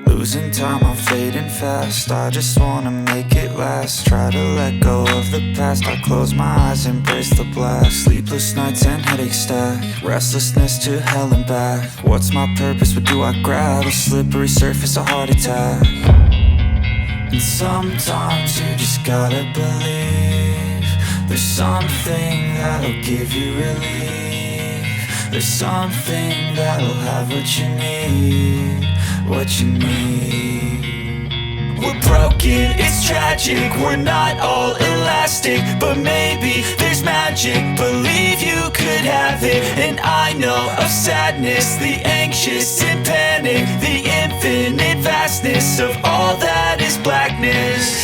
Losing time, I'm fading fast. I just wanna make it last. Try to let go of the past. I close my eyes, embrace the blast. Sleepless nights and headaches stack. Restlessness to hell and back. What's my purpose? What do I grab? A slippery surface, a heart attack. And sometimes you just gotta believe there's something that'll give you relief. There's something that'll have what you need, what you need. We're broken, it's tragic, we're not all elastic, but maybe there's magic, believe you could have it. And I know of sadness, the anxious and panic, the infinite vastness of all that is blackness.